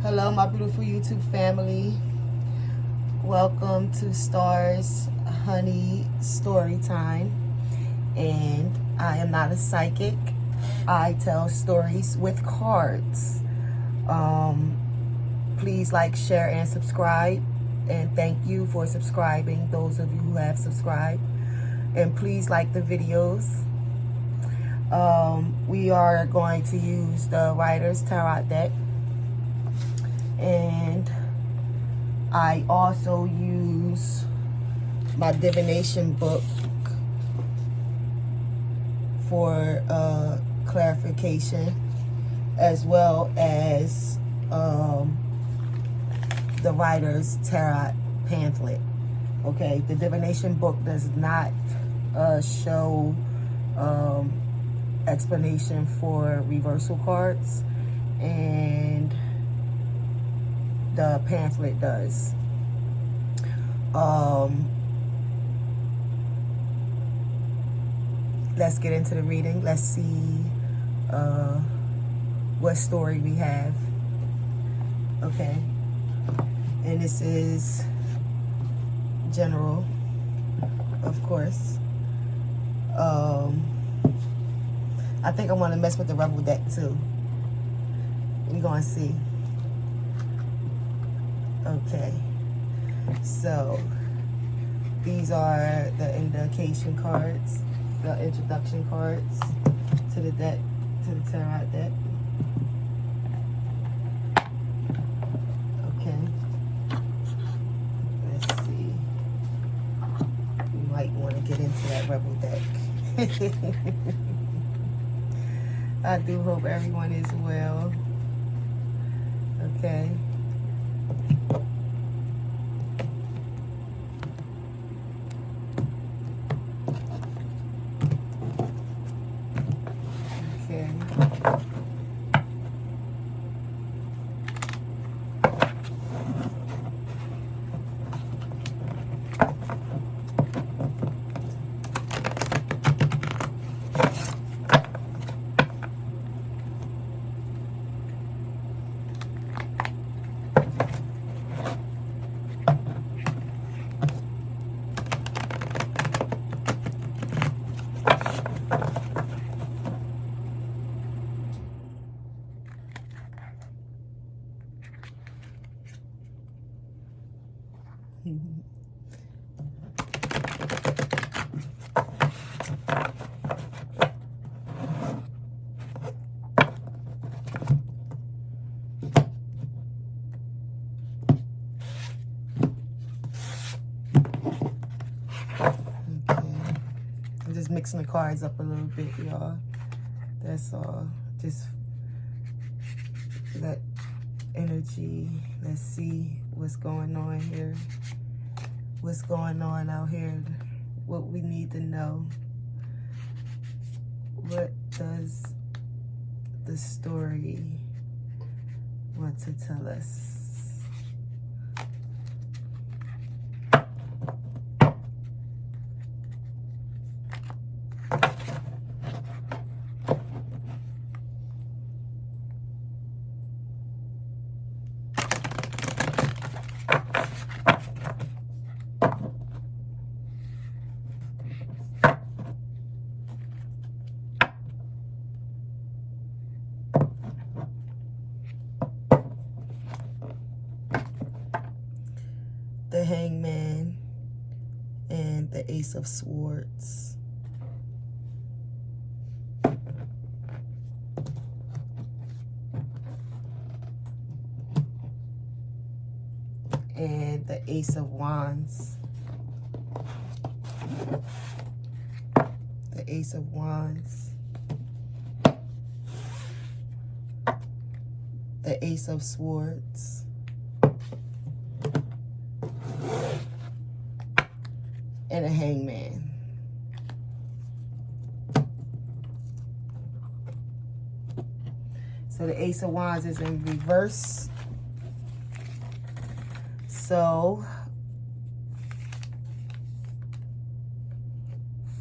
Hello, my beautiful YouTube family. Welcome to Stars Honey Story Time. And I am not a psychic. I tell stories with cards. Please like, share, and subscribe. And thank you for subscribing, those of you who have subscribed. And please like the videos. We are going to use the Rider's Tarot deck. And I also use my divination book for clarification, as well as the Rider's Tarot pamphlet. Okay, the divination book does not show explanation for reversal cards, and the pamphlet does. Let's get into the reading. Let's see what story we have. Okay. And this is general, of course. I think I want to mess with the Rebel deck too. We're going to see. Okay, so these are the indication cards, the introduction cards to the deck, to the tarot deck. Okay, let's see. We might want to get into that Rebel deck. I do hope everyone is well. Okay. I'm just mixing the cards up a little bit, y'all. That's all. Just that energy. Let's see what's going on here. What's going on out here. What we need to know. What does the story want to tell us? The Hangman and the Ace of Swords. And the Ace of Wands. The Ace of Wands. The Ace of Swords. And a Hangman. So the Ace of Wands is in reverse. So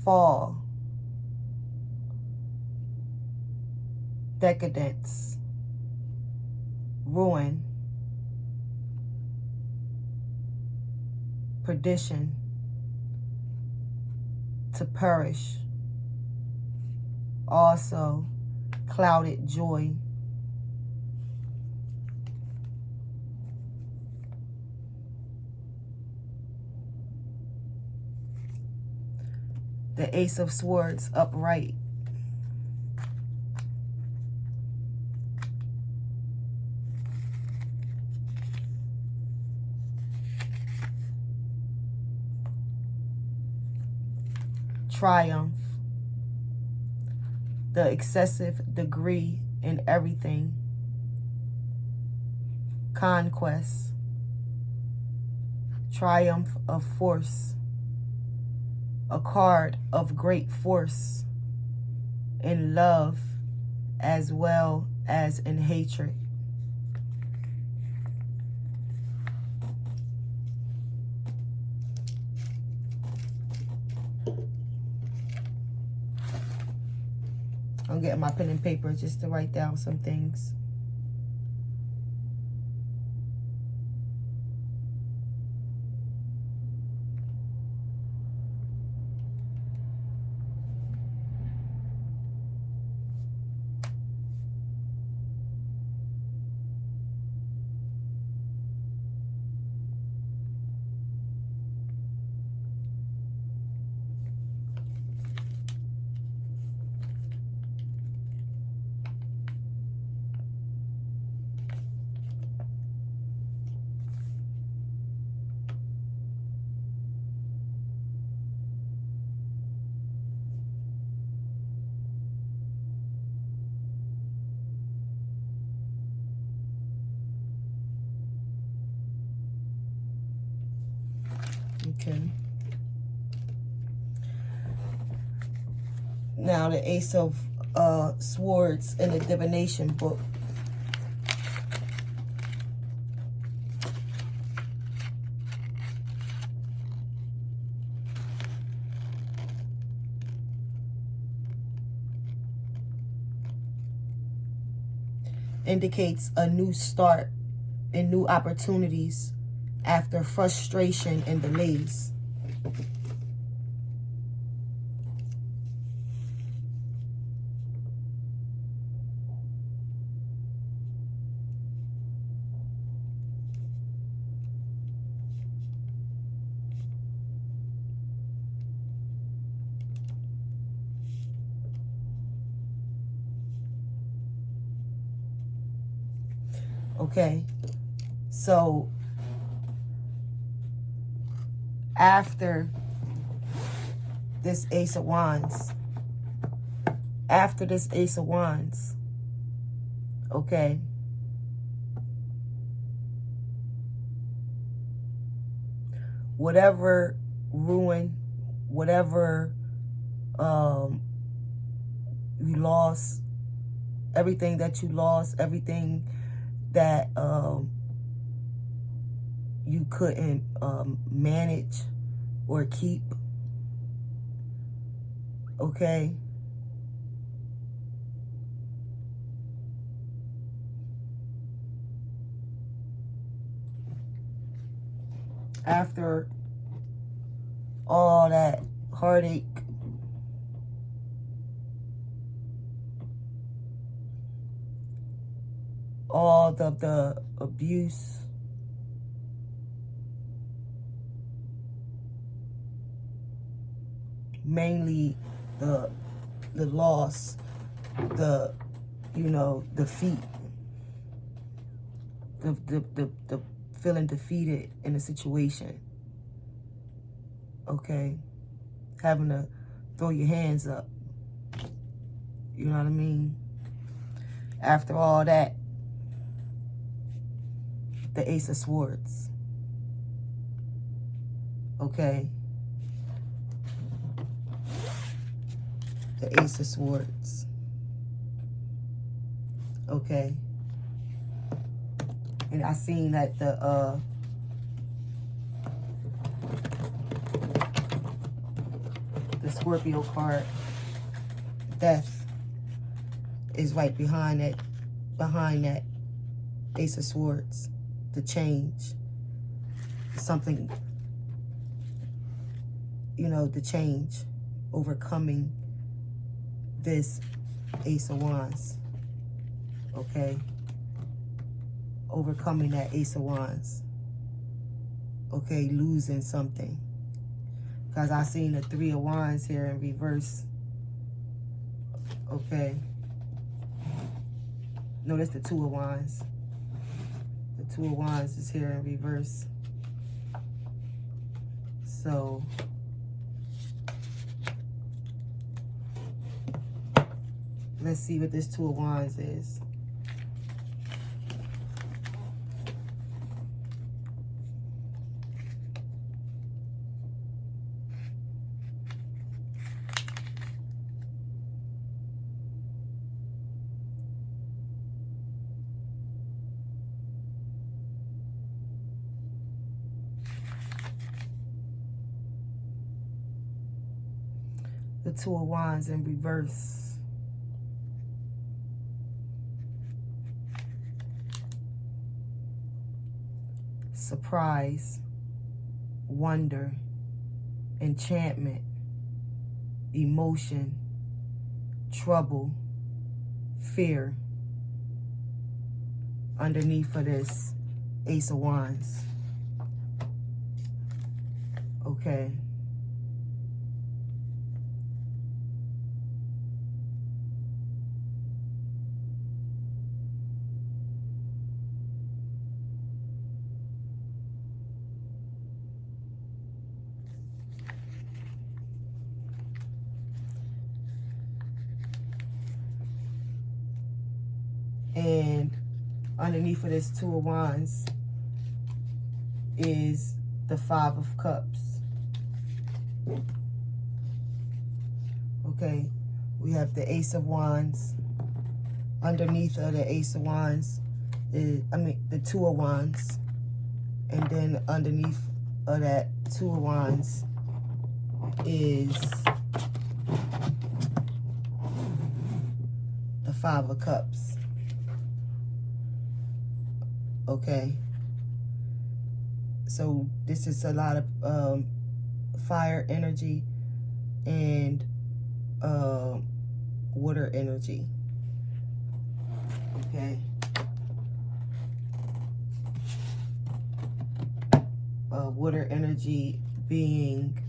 fall, decadence, ruin, perdition, to perish. Also, clouded joy. The Ace of Swords, upright. Triumph. The excessive degree in everything. Conquest. Triumph of force. A card of great force in love as well as in hatred. I'm getting my pen and paper just to write down some things. Okay. Now the Ace of Swords in the Divination book. Indicates a new start and new opportunities after frustration and delays. Okay, so after this Ace of Wands, okay, whatever ruin, whatever you lost, everything that you lost, everything that you couldn't manage or keep, okay? After all that heartache, all the abuse, mainly the loss, the defeat, the feeling defeated in a situation, okay, having to throw your hands up, you know what I mean? After all that, the Ace of Swords, okay? The Ace of Swords, okay? And I seen that the Scorpio card, Death, is right behind that Ace of Swords. The change, something you know, the change, overcoming this Ace of Wands, okay? Overcoming that Ace of Wands, okay? Losing something. Because I seen the Three of Wands here in reverse, okay? No, that's the Two of Wands. The Two of Wands is here in reverse. So, let's see what this Two of Wands is. The Two of Wands in reverse. Surprise, wonder, enchantment, emotion, trouble, fear. Underneath for this Ace of Wands. Okay. And underneath of this Two of Wands is the Five of Cups. Okay, we have the Ace of Wands. Underneath of the Ace of Wands is, the Two of Wands. And then underneath of that Two of Wands is the Five of Cups. Okay, so this is a lot of fire energy and water energy. Okay, water energy being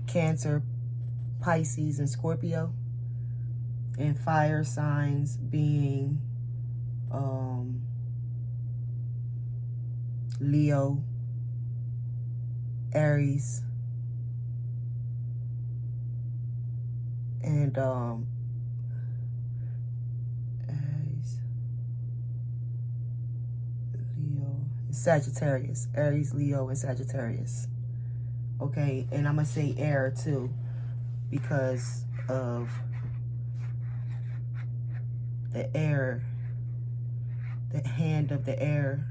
Cancer, Pisces, and Scorpio, and fire signs being Leo, Aries, and Aries, Leo, Sagittarius. Aries, Leo, and Sagittarius. Okay, and I'm gonna say air too, because of the air, the hand of the air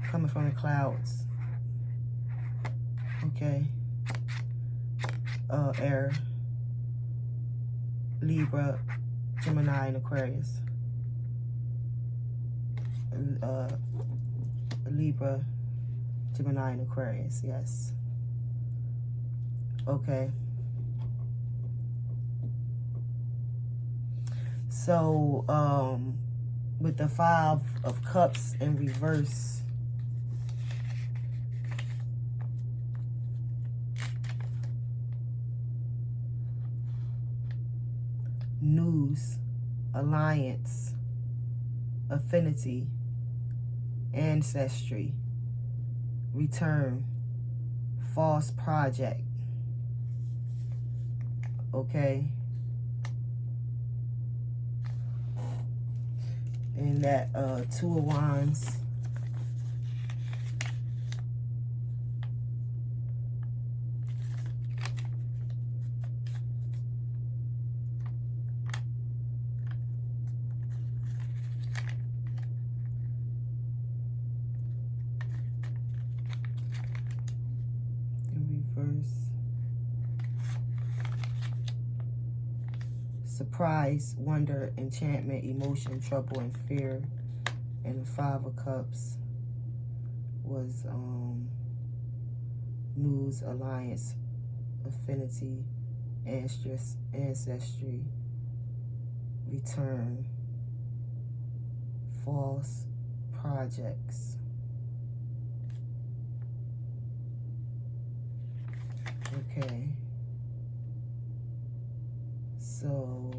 coming from the clouds. Okay, air, Libra, Gemini, and Aquarius. Libra, Gemini, and Aquarius, yes. Okay. So, with the Five of Cups in reverse, news, alliance, affinity, ancestry, return, false project. Okay, and that Two of Wands in reverse. surprise, wonder, enchantment, emotion, trouble, and fear. And the Five of Cups was news, alliance, affinity, ancestry, return, false projects. Okay. So,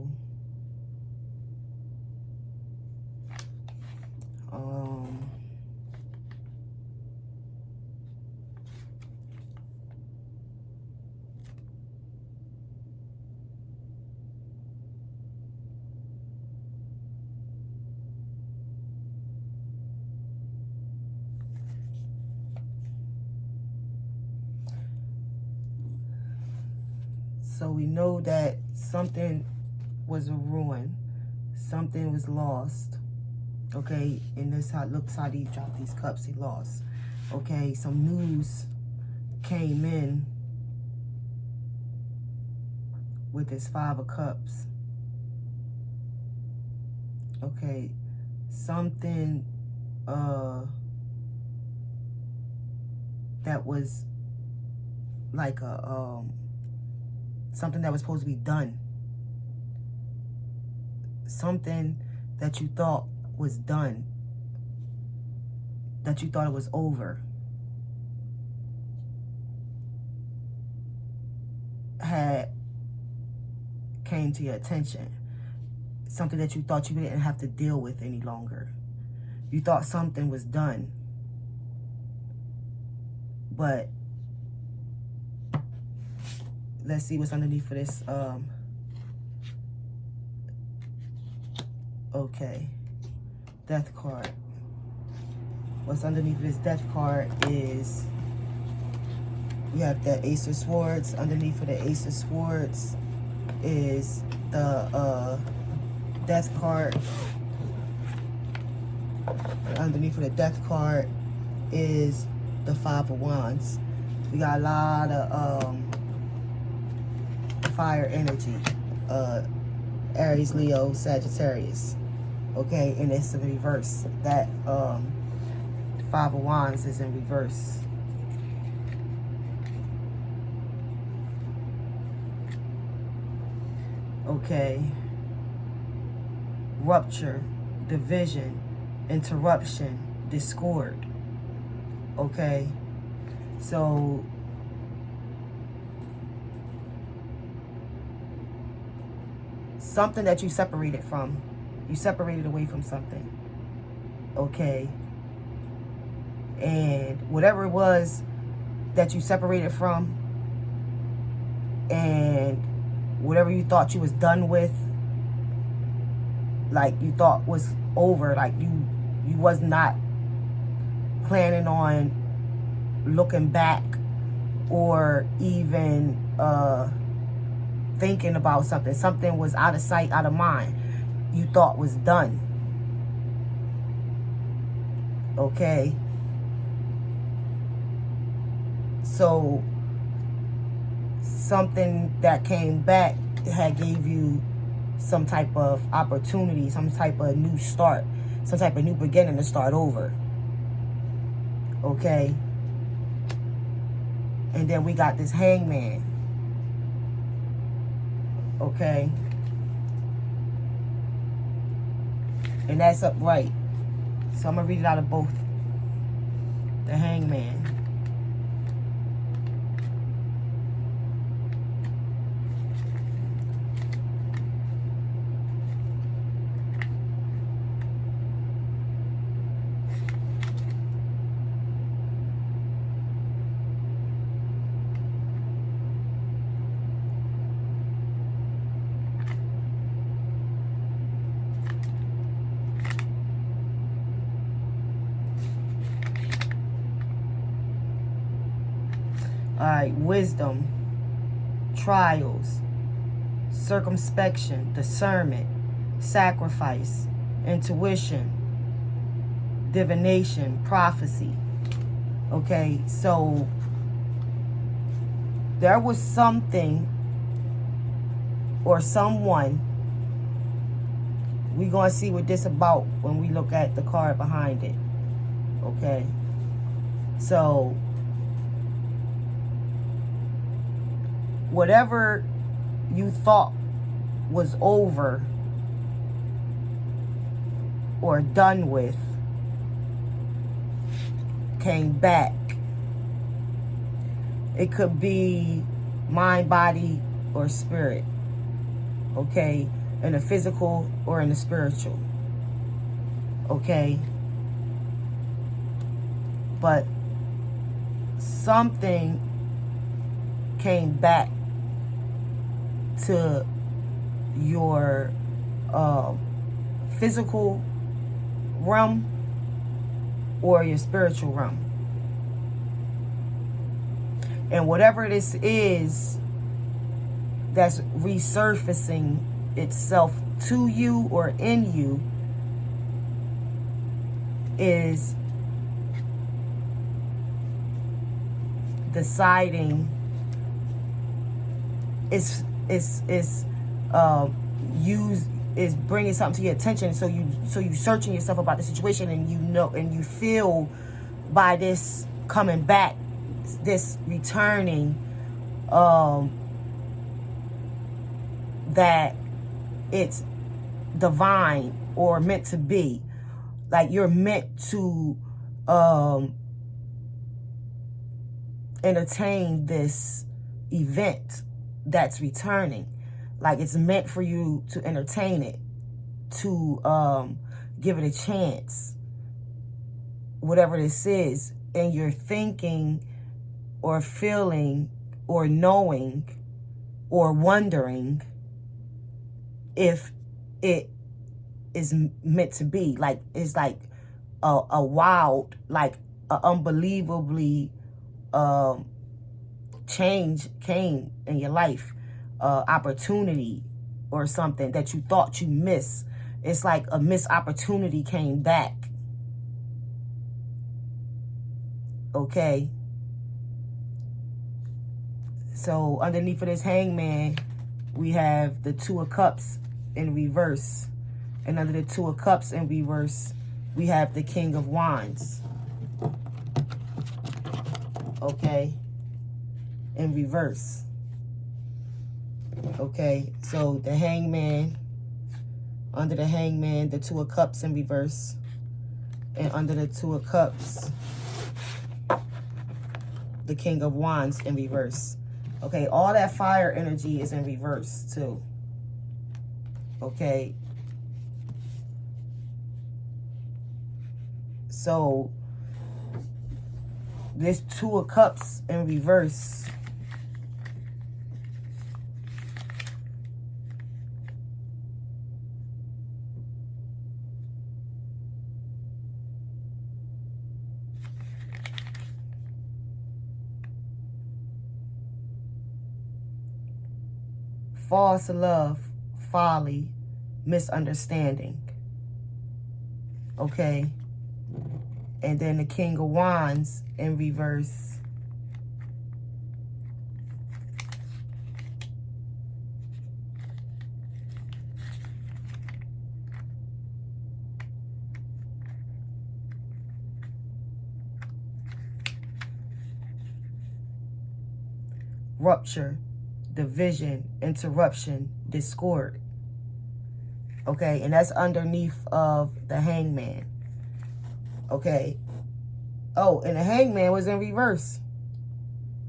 so we know that something was a ruin, something was lost. Okay, and this how looks how he dropped these cups. He lost. Okay, some news came in with this Five of Cups. Okay, something that was like a something that was supposed to be done. Something that you thought was done, that you thought it was over, came to your attention. Something that you thought you didn't have to deal with any longer. You thought something was done, but let's see what's underneath for this. Okay, Death card. What's underneath this Death card is we have the Ace of Swords. Underneath for the Ace of Swords is the Death card. Underneath for the Death card is the Five of Wands. We got a lot of fire energy. Aries, Leo, Sagittarius. Okay, and it's in reverse. That Five of Wands is in reverse. Okay. Rupture, division, interruption, discord. Okay. So something that you separated from. You separated away from something. Okay. And whatever it was that you separated from, and whatever you thought you was done with, like you thought was over, like you was not planning on looking back or even thinking about something. Something was out of sight, out of mind. You thought was done. Okay. So something that came back had gave you some type of opportunity, some type of new start, some type of new beginning to start over. Okay. And then we got this Hangman. Okay. And that's upright. So I'm going to read it out of both. The Hangman. All right, wisdom, trials, circumspection, discernment, sacrifice, intuition, divination, prophecy. Okay, so there was something or someone We're going to see what this about when we look at the card behind it. Okay. So, whatever you thought was over or done with came back. It could be mind, body, or spirit. Okay? In the physical or in the spiritual. Okay? But something came back to your physical realm or your spiritual realm. And whatever this is that's resurfacing itself to you or in you is deciding, is bringing something to your attention. So you searching yourself about the situation, and you know, and you feel by this coming back, this returning, that it's divine or meant to be. Like you're meant to entertain this event that's returning. Like it's meant for you to entertain it, to give it a chance, whatever this is. And you're thinking or feeling or knowing or wondering if it is meant to be. Like it's like a wild, like a unbelievably change came in your life, opportunity or something that you thought you missed. It's like a missed opportunity came back. Okay. So underneath of this Hangman, we have the Two of Cups in reverse. And under the Two of Cups in reverse, we have the King of Wands. Okay. In reverse. Okay. So the Hangman, under the Hangman, the Two of Cups in reverse. And under the Two of Cups, the King of Wands in reverse. Okay, all that fire energy is in reverse too. Okay. So this Two of Cups in reverse false love, folly, misunderstanding. Okay. And then the King of Wands in reverse. Rupture, division, interruption, discord. Okay, and that's underneath of the Hangman. Okay. Oh, and the Hangman was in reverse.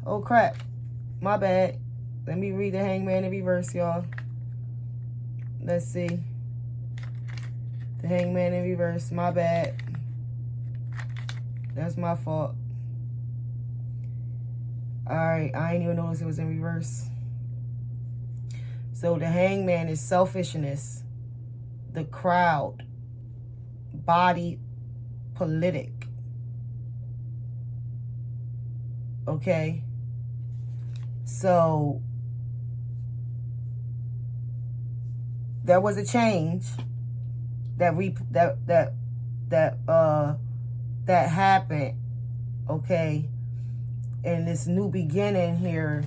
Oh, crap. My bad. Let me read the Hangman in reverse, y'all. Let's see. The Hangman in reverse. My bad. That's my fault. Alright, I didn't even notice it was in reverse. So the Hangman is selfishness, the crowd, body politic. Okay? So there was a change that happened, okay? And this new beginning here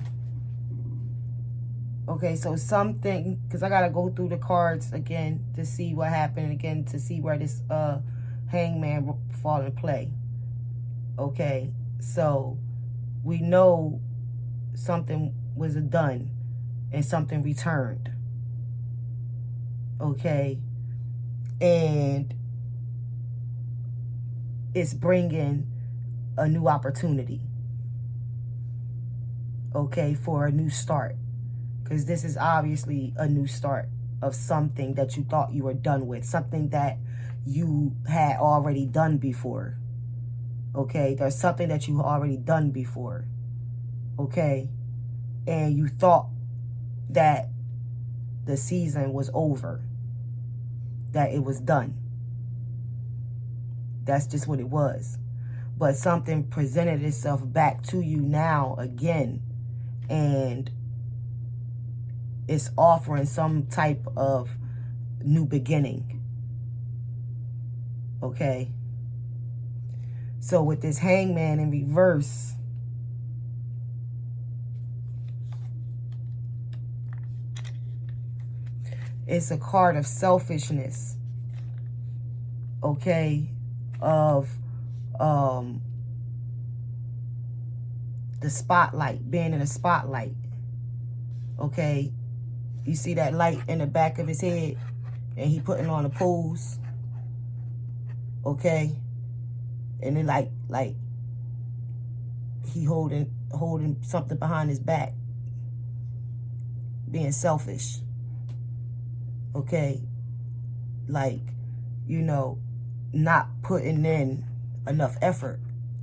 Okay, so something, because I got to go through the cards again to see what happened, again to see where this hangman fall in play. Okay, so we know something was done and something returned. Okay, and it's bringing a new opportunity. Okay, for a new start. Because this is obviously a new start of something that you thought you were done with. Something that you had already done before. Okay? There's something that you already done before. Okay? And you thought that the season was over. That it was done. That's just what it was. But something presented itself back to you now again. And it's offering some type of new beginning. Okay? So with this hangman in reverse, it's a card of selfishness. Okay? Of the spotlight, being in a spotlight. Okay? You see that light in the back of his head, and he putting on a pose. Okay, and then like he holding something behind his back, being selfish. Okay, like, you know, not putting in enough effort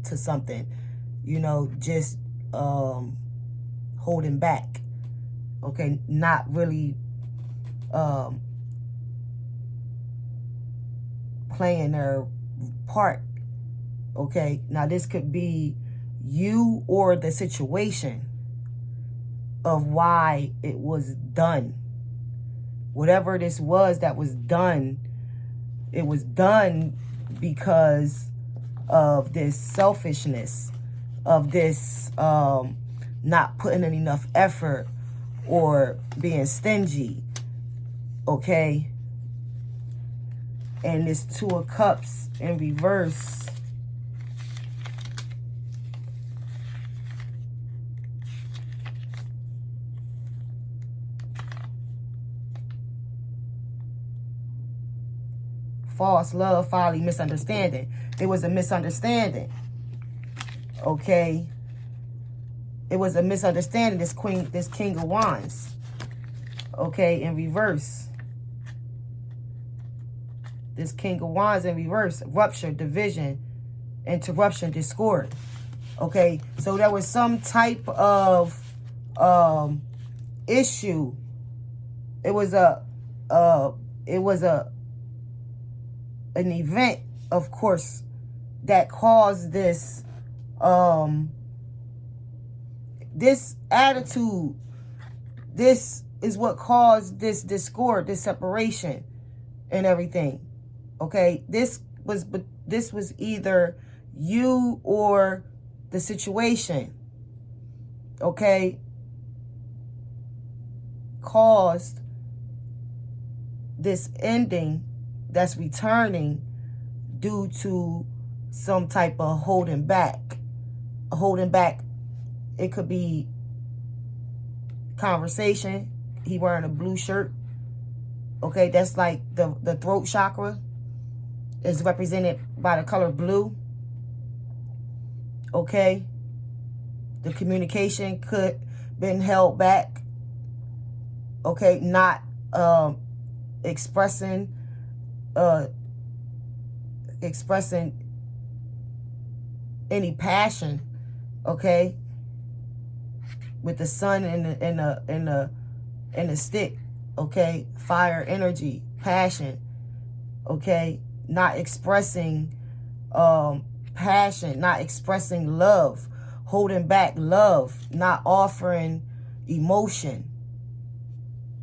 to something. You know, just holding back. Okay, not really playing their part. Okay, now this could be you or the situation of why it was done. Whatever this was that was done, it was done because of this selfishness, of this not putting in enough effort, or being stingy. Okay? And this Two of Cups in reverse. False love, folly, misunderstanding. It was a misunderstanding. Okay? It was a misunderstanding, this King of Wands. Okay, in reverse. This King of Wands in reverse. Rupture, division, interruption, discord. Okay, so there was some type of issue. It was an event, of course, that caused this this attitude. This is what caused this discord, this separation, and everything. Okay, this was either you or the situation. Okay, caused this ending that's returning due to some type of holding back. Holding back. It could be conversation. He wearing a blue shirt. Okay, that's like the throat chakra is represented by the color blue. Okay, the communication could been held back. Okay, not expressing any passion. Okay, with the sun and the stick. Okay, fire, energy, passion. Okay, not expressing passion, not expressing love, holding back love, not offering emotion.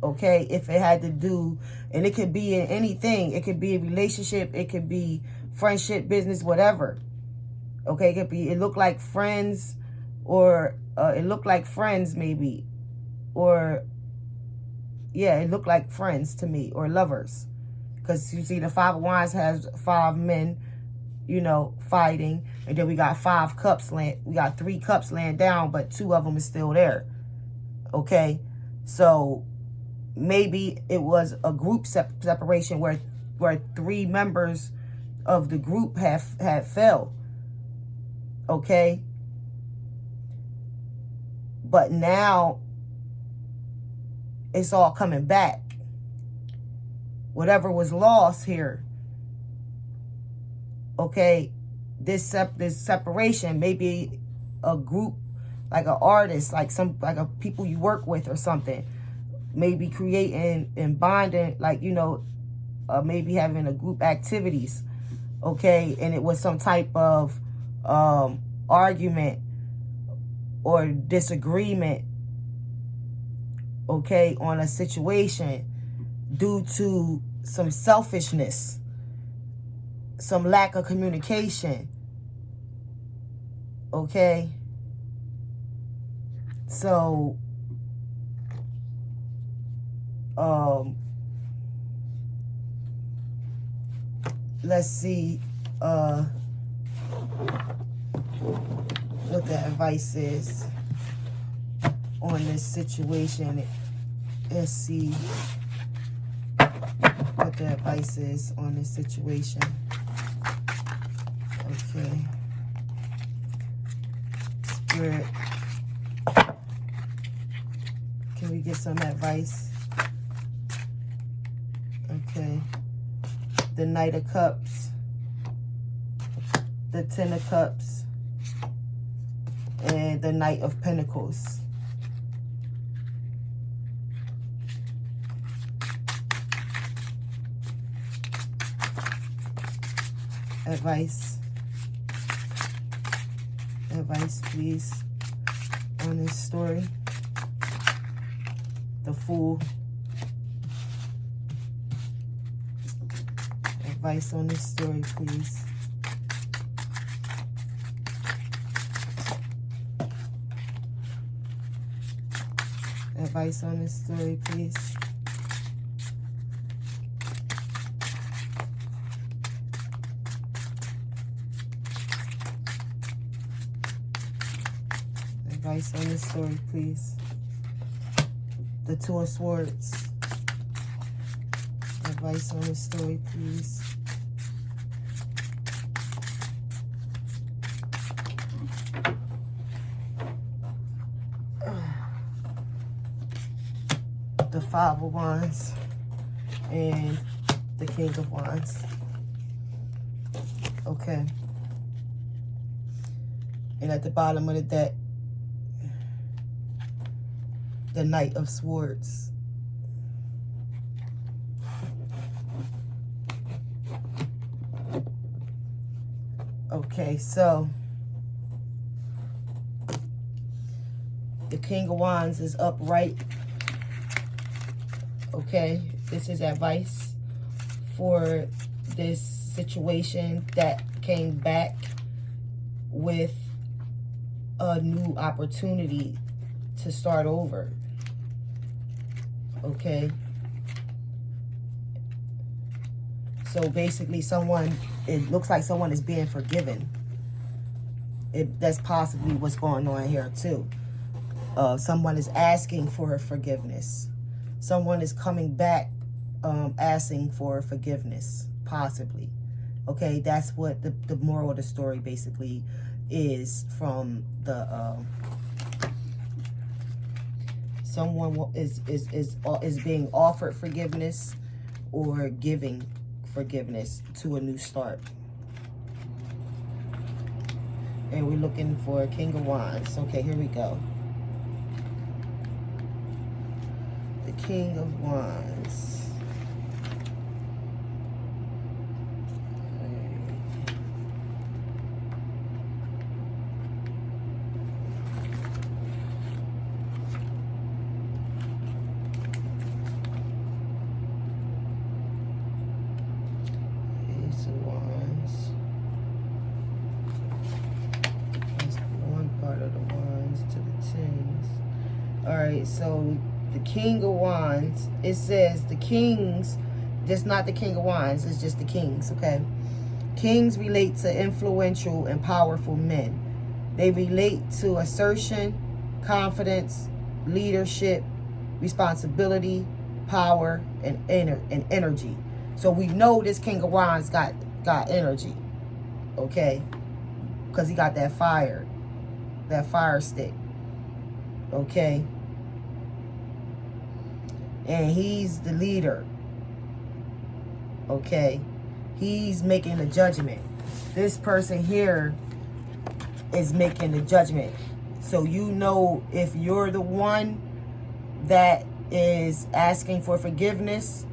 Okay, if it had to do, and it could be in anything. It could be a relationship, it could be friendship, business, whatever. Okay, it looked like friends, or it looked like friends maybe, or Yeah, it looked like friends to me, or lovers. Because you see, the Five of Wands has 5 men, you know, fighting. And then we got 5 cups we got 3 cups laying down, but 2 of them is still there. Okay? So maybe it was a group separation where 3 members of the group had fell. Okay? But now it's all coming back. Whatever was lost here, okay, this separation, maybe a group, like an artist, like a people you work with or something, maybe creating and bonding, like, you know, maybe having a group activities, okay, and it was some type of argument or disagreement, okay, on a situation due to some selfishness, some lack of communication, okay? So, let's see what the advice is on this situation. Let's see what the advice is on this situation. Okay. Spirit, can we get some advice? Okay. The Knight of Cups, the Ten of Cups, and the Knight of Pentacles. Advice, please, on this story. The Fool. Advice on this story, please. Advice on this story, please. Advice on this story, please. The Two of Swords. Advice on this story, please. The Five of Wands and the King of Wands. Okay. And at the bottom of the deck, the Knight of Swords. Okay, so the King of Wands is upright. Okay, this is advice for this situation that came back with a new opportunity to start over. Okay, so basically it looks like someone is being forgiven. That's possibly what's going on here too. Someone is asking for forgiveness. Someone is coming back asking for forgiveness, possibly. Okay, that's what the moral of the story basically is from the someone is being offered forgiveness or giving forgiveness to a new start. And we're looking for King of Wands. Okay, here we go. The King of Wands. Ace of Wands. That's one part of the Wands to the tens. All right, so the King of Wands, it says the kings, just not the King of Wands, it's just the kings, okay? Kings relate to influential and powerful men. They relate to assertion, confidence, leadership, responsibility, power, and energy. So we know this King of Wands got energy, okay? Because he got that fire stick, okay? And he's the leader, okay? He's making the judgment. This person here is making the judgment. So you know if you're the one that is asking for forgiveness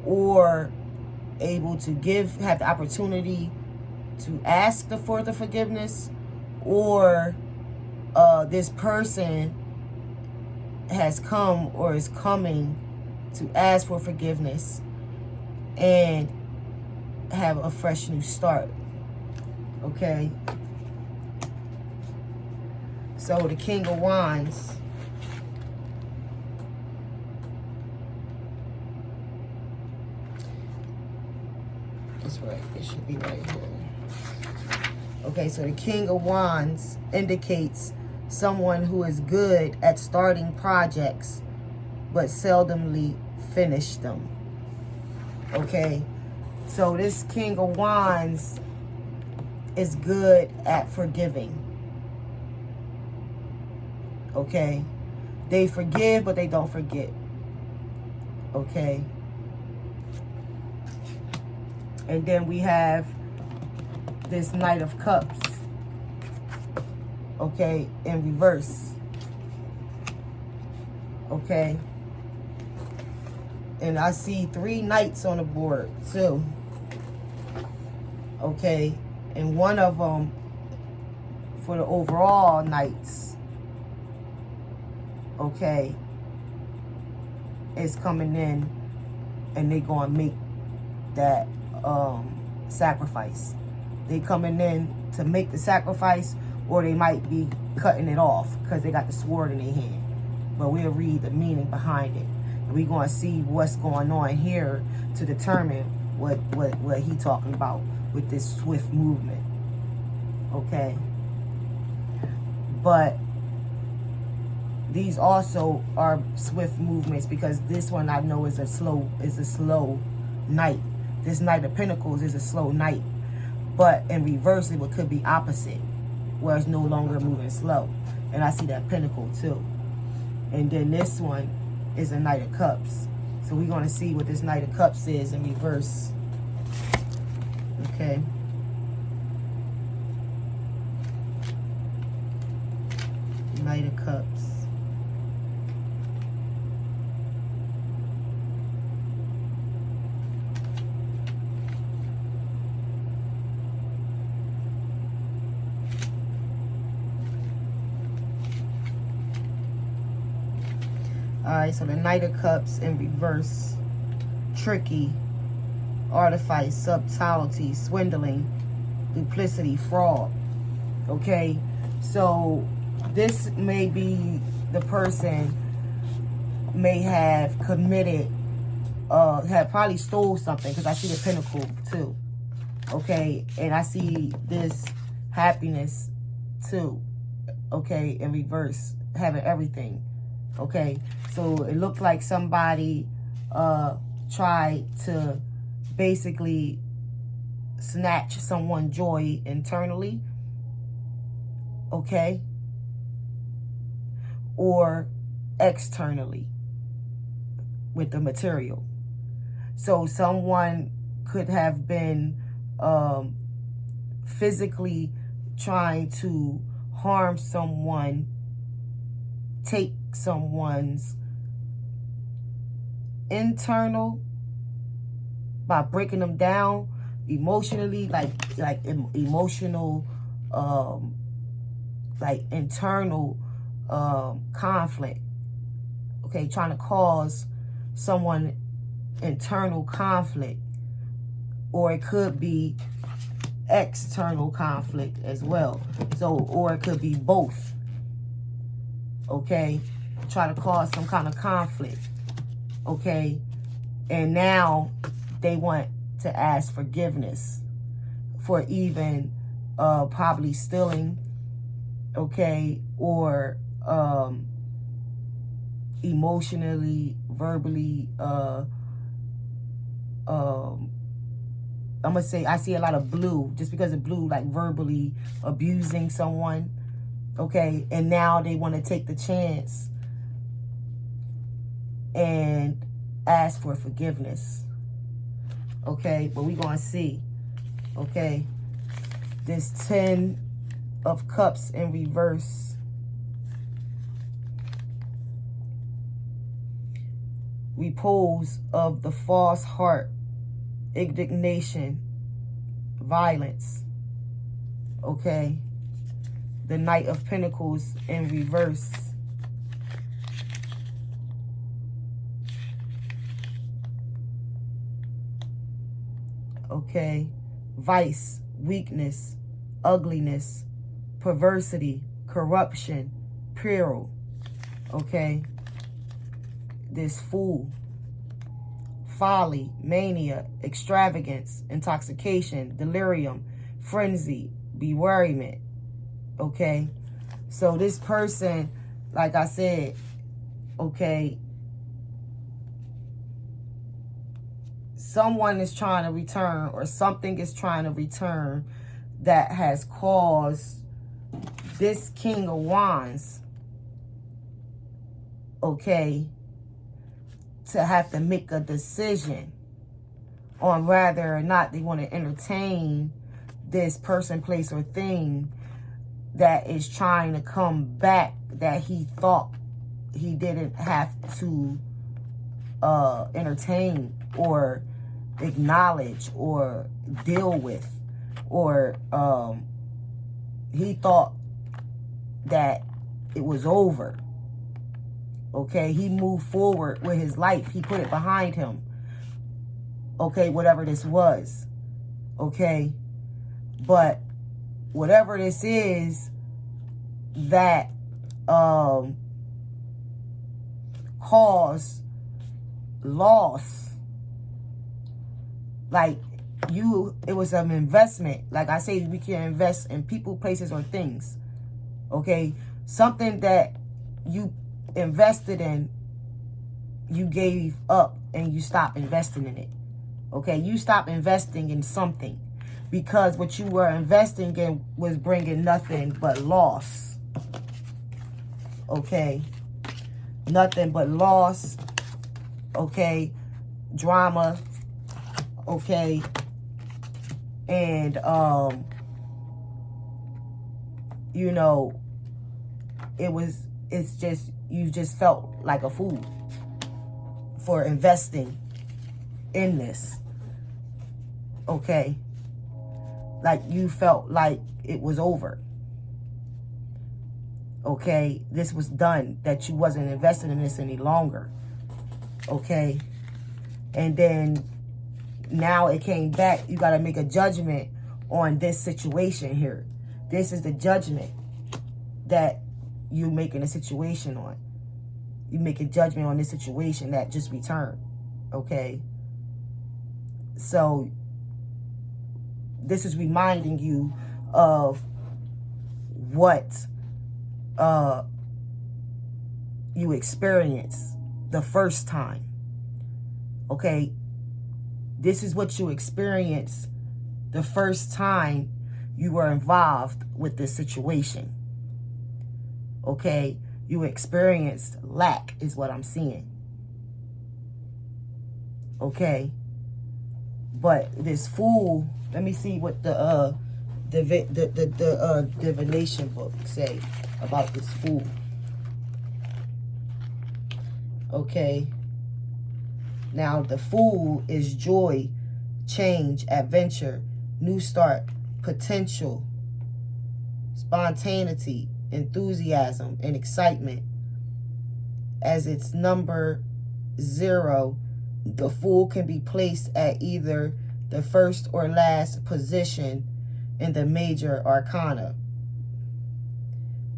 or able to have the opportunity to ask for the forgiveness, or this person has come or is coming to ask for forgiveness and have a fresh new start, okay? So the King of Wands, that's right, it should be right here. Okay, so the King of Wands indicates someone who is good at starting projects but seldomly finish them, okay? So this King of Wands is good at forgiving, okay? They forgive, but they don't forget, okay? And then we have this Knight of Cups, okay, in reverse, okay? And I see 3 knights on the board too, okay? And one of them for the overall knights, okay, is coming in and they gonna make that sacrifice. They coming in to make the sacrifice, or they might be cutting it off because they got the sword in their hand. But we'll read the meaning behind it. And we're going to see what's going on here to determine what he talking about with this swift movement. Okay? But these also are swift movements, because this one I know is a slow night. This Knight of Pentacles is a slow night. But in reverse, it could be opposite, where it's no longer moving slow. And I see that Pentacle too. And then this one is a Knight of Cups. So we're going to see what this Knight of Cups is in reverse. Okay. Knight of Cups. Alright, so the Knight of Cups in reverse. Tricky, artifice, subtlety, swindling, duplicity, fraud. Okay, so this may be the person may have committed, have probably stole something, because I see the Pentacle too. Okay, and I see this happiness too. Okay, in reverse, having everything. Okay, so it looked like somebody tried to basically snatch someone's joy internally, okay, or externally with the material. So someone could have been physically trying to harm someone, take someone's internal by breaking them down emotionally, like emotional, like internal conflict. Okay, trying to cause someone internal conflict, or it could be external conflict as well. So, or it could be both. Okay, try to cause some kind of conflict, okay? And now they want to ask forgiveness for even probably stealing, okay, or emotionally, verbally, I'm gonna say I see a lot of blue, just because of blue, like verbally abusing someone, okay? And now they want to take the chance and ask for forgiveness, okay? But we're gonna see, okay? This 10 of Cups in reverse. Repose of the false heart, indignation, violence, okay? The Knight of Pentacles in reverse. Okay? Vice, weakness, ugliness, perversity, corruption, peril, okay? This Fool, folly, mania, extravagance, intoxication, delirium, frenzy, bewilderment, okay? So this person, like I said, okay, someone is trying to return, or something is trying to return, that has caused this King of Wands, okay, to have to make a decision on whether or not they want to entertain this person, place, or thing that is trying to come back, that he thought he didn't have to entertain or acknowledge or deal with, or he thought that it was over. Okay, he moved forward with his life. He put it behind him. Okay, whatever this was. Okay, but whatever this is that caused loss, like it was an investment. Like I say, we can invest in people, places, or things. Okay, something that you invested in, you gave up and you stopped investing in it. Okay, you stopped investing in something because what you were investing in was bringing nothing but loss. Okay, nothing but loss. Okay, drama. Okay, and you know, it's just, you just felt like a fool for investing in this. Okay, like you felt like it was over. Okay, this was done, that you wasn't investing in this any longer. Okay, and then now it came back. You got to make a judgment on this situation here. This is the judgment that you making a situation on. You make a judgment on this situation that just returned. Okay, so this is reminding you of what you experienced the first time. Okay, this is what you experienced the first time you were involved with this situation. Okay, you experienced lack is what I'm seeing. Okay, but this Fool, let me see what the divination book say about this Fool. Okay, now the Fool is joy, change, adventure, new start, potential, spontaneity, enthusiasm, and excitement. As its number 0, the Fool can be placed at either the first or last position in the major arcana.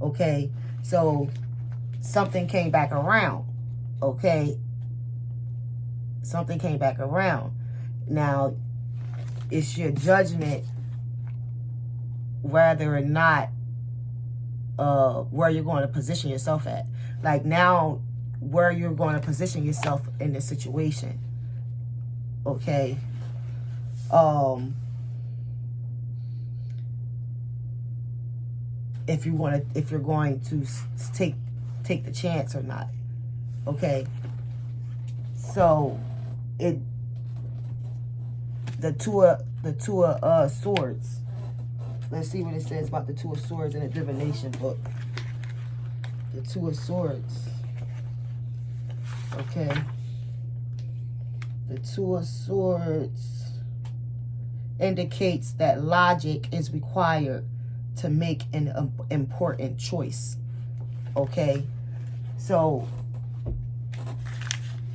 Okay, so something came back around. Okay? Something came back around. Now, it's your judgment whether or not where you're going to position yourself at. Like now, where you're going to position yourself in this situation. Okay? If you're going to take the chance or not. Okay? So the two of swords. Let's see what it says about the Two of Swords in the divination book. The Two of Swords. Okay. The Two of Swords indicates that logic is required to make an important choice. Okay. So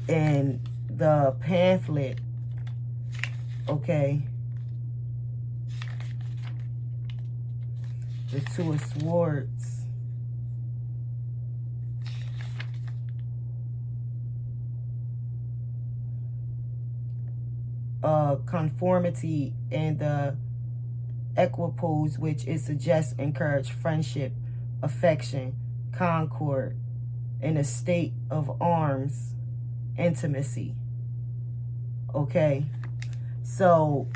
in the pamphlet, okay, the Two of Swords conformity and the equipoise, which it suggests encourage friendship, affection, concord, in a state of arms, intimacy. Okay, so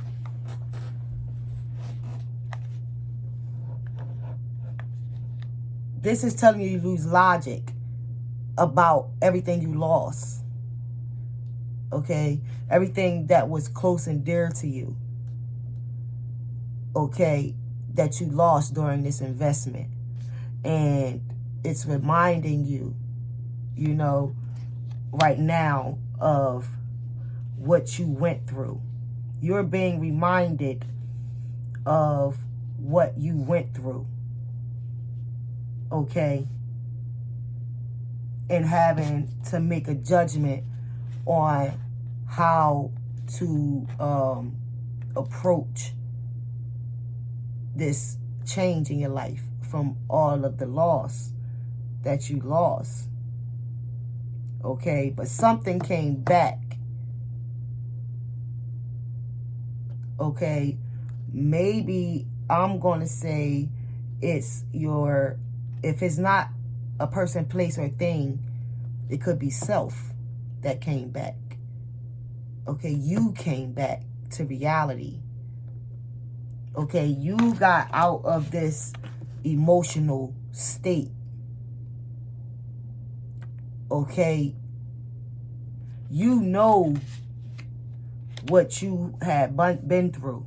this is telling you lose logic about everything you lost. Okay, everything that was close and dear to you. Okay, that you lost during this investment. And it's reminding you, you know, right now of what you went through. You're being reminded of what you went through. Okay? And having to make a judgment on how to approach this change in your life from all of the loss that you lost. Okay, but something came back. Okay, maybe I'm going to say it's your, if it's not a person, place, or thing, it could be self that came back. Okay, you came back to reality. Okay, you got out of this emotional state. Okay, you know what you had been through.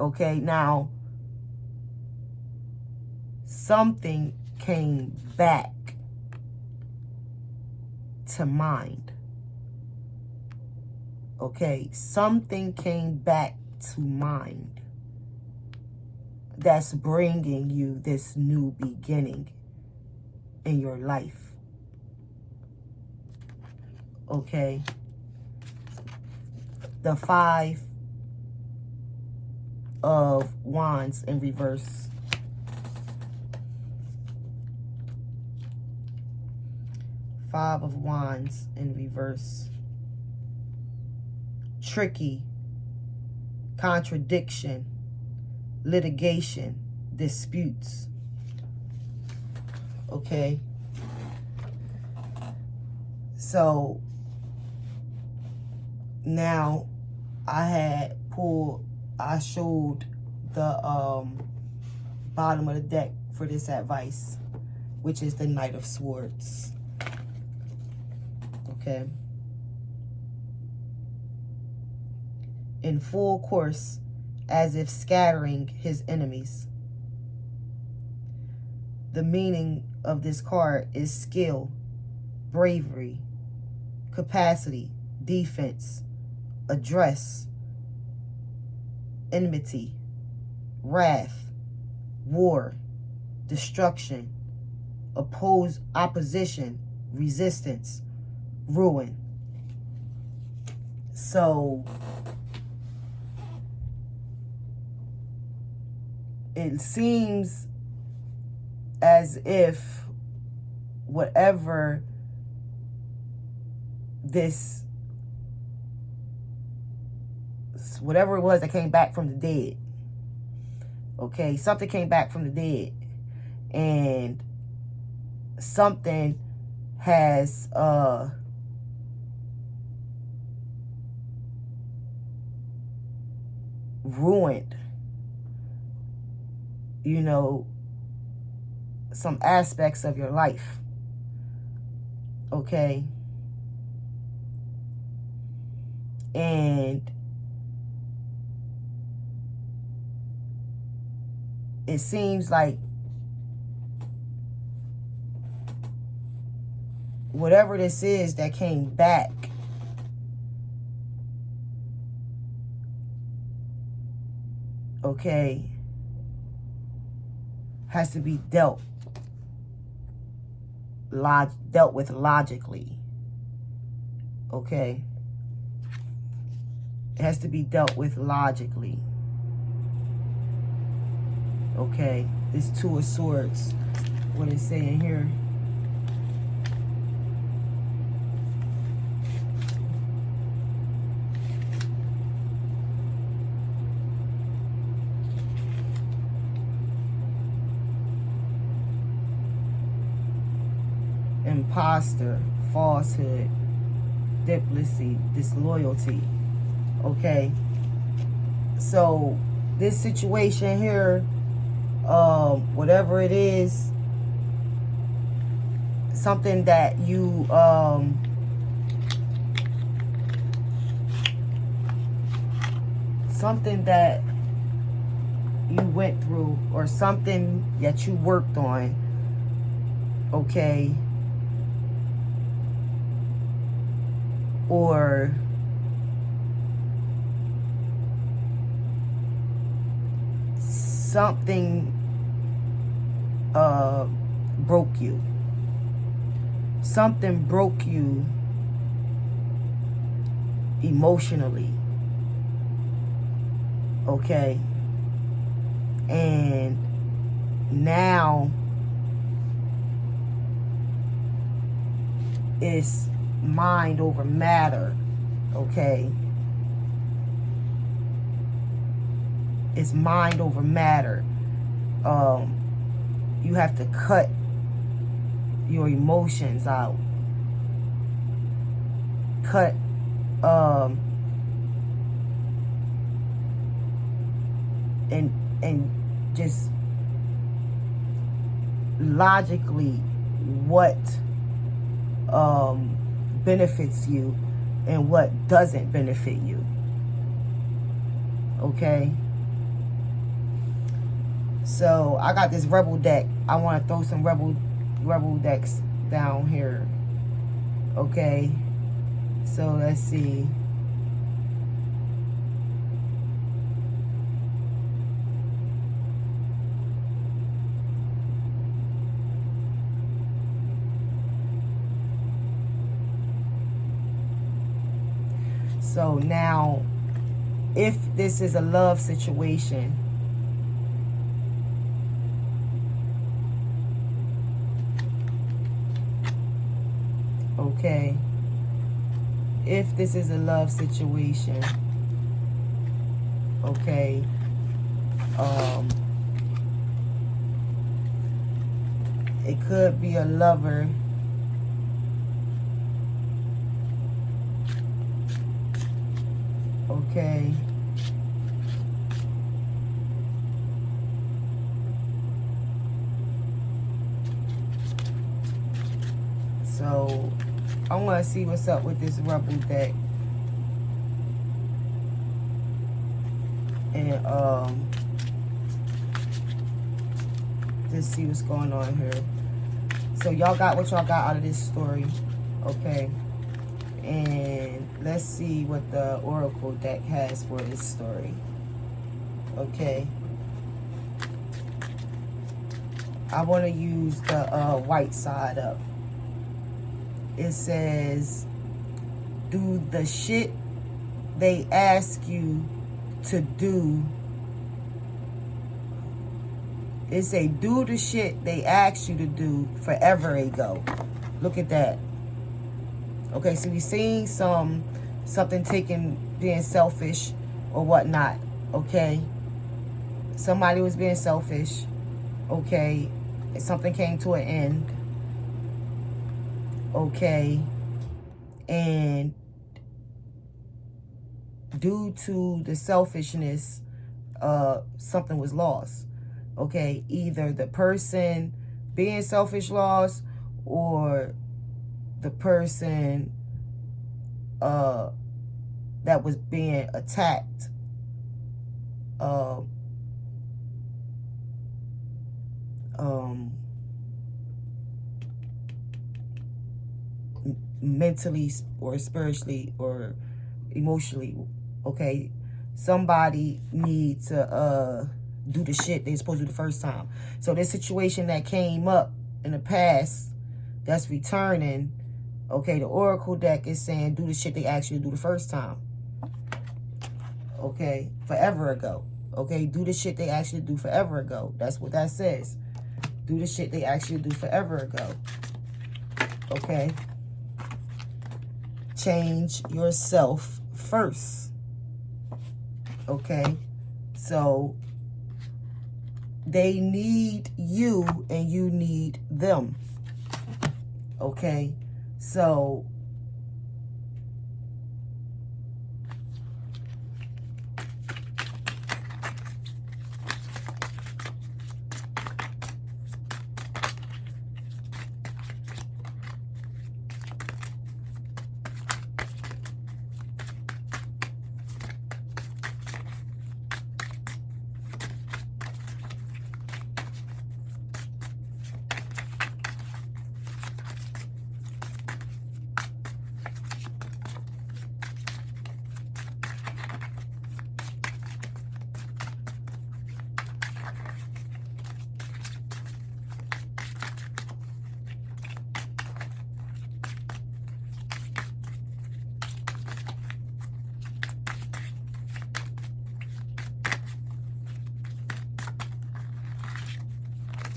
Okay, now something came back to mind. Okay, something came back to mind that's bringing you this new beginning in your life. Okay, the Five of Wands in reverse. Five of Wands in reverse. Tricky, contradiction, litigation, disputes. Okay. So now I showed the bottom of the deck for this advice, which is the Knight of Swords. Okay. In full course, as if scattering his enemies. The meaning of this card is skill, bravery, capacity, defense, address, enmity, wrath, war, destruction, opposition, resistance, ruin. So it seems as if whatever whatever it was that came back from the dead, okay, something came back from the dead, and something has ruined, you know, some aspects of your life, okay? And it seems like whatever this is that came back, okay, has to be dealt with logically, okay? It has to be dealt with logically, okay? This Two of Swords, what it's saying here. Imposter, falsehood, diplomacy, disloyalty, okay? So this situation here, whatever it is, something that you went through, or something that you worked on, okay, or something broke you. Something broke you emotionally, okay? And now it's mind over matter, okay? It's mind over matter. You have to cut your emotions out. Cut and just logically what benefits you and what doesn't benefit you, okay? So I got this Rebel deck. I want to throw some Rebel decks down here, okay? So let's see. So now, if this is a love situation, okay, if this is a love situation, okay, it could be a lover okay. So I want to see what's up with this Rebel deck. And just see what's going on here. So y'all got what y'all got out of this story. Okay. And let's see what the Oracle deck has for this story. Okay. I want to use the white side up. It says, do the shit they ask you to do It say, do the shit they asked you to do forever ago. Look at that. Okay, so we seen something being selfish or whatnot. Okay, somebody was being selfish. Okay, something came to an end. Okay, and due to the selfishness, something was lost. Okay, either the person being selfish lost, or the person that was being attacked mentally or spiritually or emotionally. Okay, somebody needs to do the shit they supposed to do the first time. So this situation that came up in the past that's returning, okay, the Oracle deck is saying do the shit they asked you to do the first time. Okay, forever ago. Okay, do the shit they asked you to do forever ago. That's what that says. Do the shit they asked you to do forever ago. Okay. Change yourself first. Okay. So they need you and you need them. Okay. So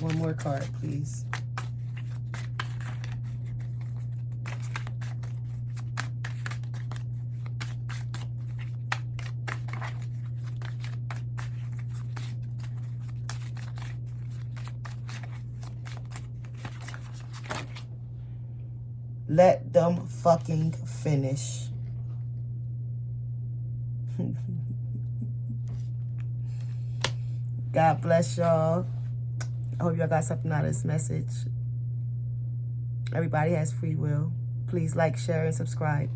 one more card, please. Let them fucking finish. God bless y'all. I hope y'all got something out of this message. Everybody has free will. Please like, share, and subscribe.